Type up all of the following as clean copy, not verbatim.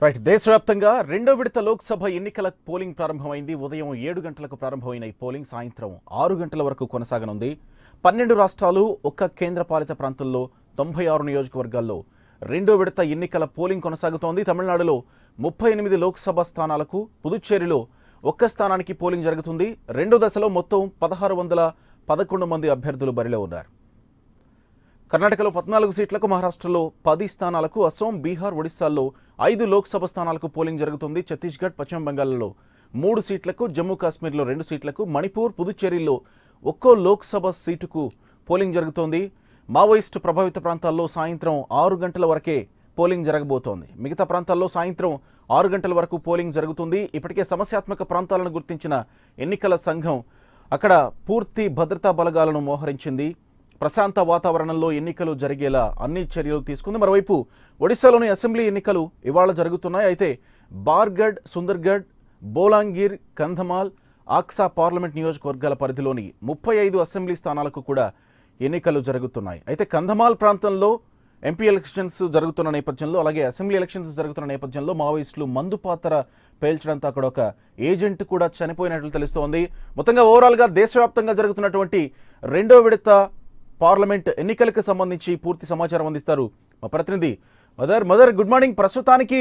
Right దేశవ్యాప్తంగా రెండో విడత లోక్సభ ఎన్నికల పోలింగ్ ప్రారంభమైంది. ఉదయం 7 గంటలకు ప్రారంభమైన ఈ పోలింగ్ సాయంత్రం 6 గంటల వరకు కొనసాగనుంది. 12 రాష్ట్రాలు, ఒక్క కేంద్రపాలిత ప్రాంతంలో 96 నియోజకవర్గాల్లో రెండో విడత ఎన్నికల పోలింగ్ కొనసాగుతోంది. తమిళనాడులో 38 లోక్సభ స్థానాలకు, పుదుచ్చేరిలో ఒక్క స్థానానికి పోలింగ్ జరుగుతుంది. రెండో దశలో మొత్తం 1611 మంది అభ్యర్థులు బరిలో ఉన్నారు. కర్ణాటకలో 14 సీట్లకు, మహారాష్ట్రలో 10 స్థానాలకు, అసోం, బీహార్, ఒడిశాల్లో 5 లోక్సభ స్థానాలకు పోలింగ్ జరుగుతుంది. ఛత్తీస్గఢ్, పశ్చిమ బెంగాల్లో 3 సీట్లకు, జమ్మూ కాశ్మీర్లో 2 సీట్లకు, మణిపూర్, పుదుచ్చేరిలో ఒక్కో లోక్సభ సీటుకు పోలింగ్ జరుగుతోంది. మావోయిస్టు ప్రభావిత ప్రాంతాల్లో సాయంత్రం 6 గంటల వరకే పోలింగ్ జరగబోతోంది. మిగతా ప్రాంతాల్లో సాయంత్రం 6 గంటల వరకు పోలింగ్ జరుగుతుంది. ఇప్పటికే సమస్యాత్మక ప్రాంతాలను గుర్తించిన ఎన్నికల సంఘం అక్కడ పూర్తి భద్రతా బలగాలను మోహరించింది. ప్రశాంత వాతావరణంలో ఎన్నికలు జరిగేలా అన్ని చర్యలు తీసుకుంది. మరోవైపు ఒడిశాలోని అసెంబ్లీ ఎన్నికలు ఇవాళ జరుగుతున్నాయి. అయితే బార్గఢ్, సుందర్గఢ్, బోలాంగిర్, కంధమాల్, ఆక్సా పార్లమెంట్ నియోజకవర్గాల పరిధిలోని 35 అసెంబ్లీ స్థానాలకు కూడా ఎన్నికలు జరుగుతున్నాయి. అయితే కంధమాల్ ప్రాంతంలో ఎంపీ ఎలక్షన్స్ జరుగుతున్న నేపథ్యంలో, అలాగే అసెంబ్లీ ఎలక్షన్స్ జరుగుతున్న నేపథ్యంలో మావోయిస్టులు మందు పాత్ర పేల్చడంతో అక్కడ ఒక ఏజెంట్ కూడా చనిపోయినట్లు తెలుస్తోంది. మొత్తంగా ఓవరాల్గా దేశవ్యాప్తంగా జరుగుతున్నటువంటి రెండో విడత పార్లమెంట్ ఎన్నికలకు సంబంధించి పూర్తి సమాచారం అందిస్తారు మా ప్రతినిధి మదర్. Good morning. ప్రస్తుతానికి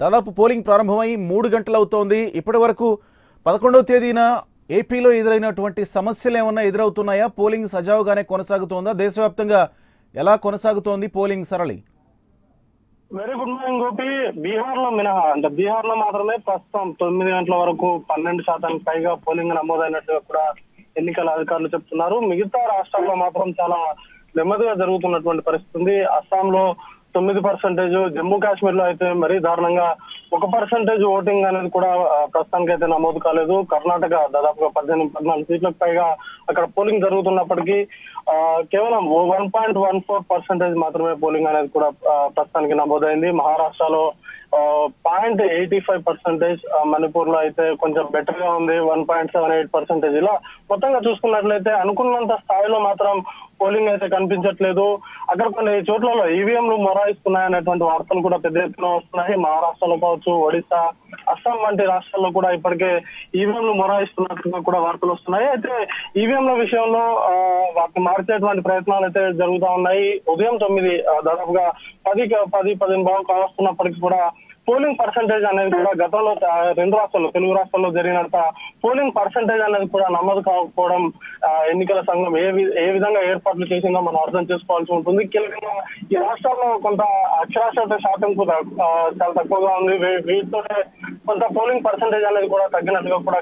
దాదాపు పోలింగ్ ప్రారంభమై 3 గంటలు అవుతోంది. ఇప్పటి వరకు 11వ తేదీన ఏపీలో ఎదురైనటువంటి సమస్యలు ఏమన్నా ఎదురవుతున్నాయా? పోలింగ్ సజావుగానే కొనసాగుతోందా? దేశవ్యాప్తంగా ఎలా కొనసాగుతోంది పోలింగ్ సరళి? Very good morning Gopi. Bihar లో మినహా, అంటే బీహార్ లో మాత్రమే ప్రస్తుతం 9 గంటల వరకు 12% పైగా పోలింగ్ నమోదైనట్టుగా కూడా ఎన్నికల అధికారులు చెప్తున్నారు. మిగతా రాష్ట్రాల్లో మాత్రం చాలా నెమ్మదిగా జరుగుతున్నటువంటి పరిస్థితి ఉంది. అస్సాంలో 9%, జమ్మూ కాశ్మీర్ లో అయితే మరీ దారుణంగా 1% ఓటింగ్ అనేది కూడా ప్రస్తుతానికి అయితే నమోదు కాలేదు. కర్ణాటక దాదాపుగా 14 సీట్లకు పైగా అక్కడ పోలింగ్ జరుగుతున్నప్పటికీ కేవలం 1.14% మాత్రమే పోలింగ్ అనేది కూడా ప్రస్తుతానికి నమోదైంది. మహారాష్ట్రలో 0.85%, మణిపూర్ లో అయితే కొంచెం బెటర్ గా ఉంది, 1.78%. ఇలా మొత్తంగా చూసుకున్నట్లయితే అనుకున్నంత స్థాయిలో మాత్రం పోలింగ్ అయితే కనిపించట్లేదు. అక్కడ కొన్ని చోట్లలో ఈవీఎంలు మొరాయిస్తున్నాయనేటువంటి వార్తలు కూడా పెద్ద ఎత్తున వస్తున్నాయి. మహారాష్ట్రలో కావచ్చు, ఒడిశా, అస్సాం వంటి రాష్ట్రాల్లో కూడా ఇప్పటికే ఈవీఎంలు మొరాయిస్తున్నట్టుగా కూడా వార్తలు వస్తున్నాయి. అయితే ఈవీఎంల విషయంలో వాటిని మార్చేటువంటి ప్రయత్నాలు అయితే జరుగుతూ ఉన్నాయి. ఉదయం 9 దాదాపుగా 10-10:15 కావస్తున్నప్పటికీ కూడా పోలింగ్ పర్సంటేజ్ అనేది కూడా గతంలో 2 రాష్ట్రాల్లో, తెలుగు రాష్ట్రాల్లో జరిగినంత పోలింగ్ పర్సంటేజ్ అనేది కూడా నమోదు కాకపోవడం ఎన్నికల సంఘం ఏ విధంగా ఏర్పాట్లు చేసిందో మనం అర్థం చేసుకోవాల్సి ఉంటుంది. కీలకంగా ఈ రాష్ట్రాల్లో కొంత అక్షరాస్యత శాతం కూడా చాలా తక్కువగా ఉంది. వీటితో కొంత పోలింగ్ పర్సంటేజ్ అనేది కూడా తగ్గినట్టుగా కూడా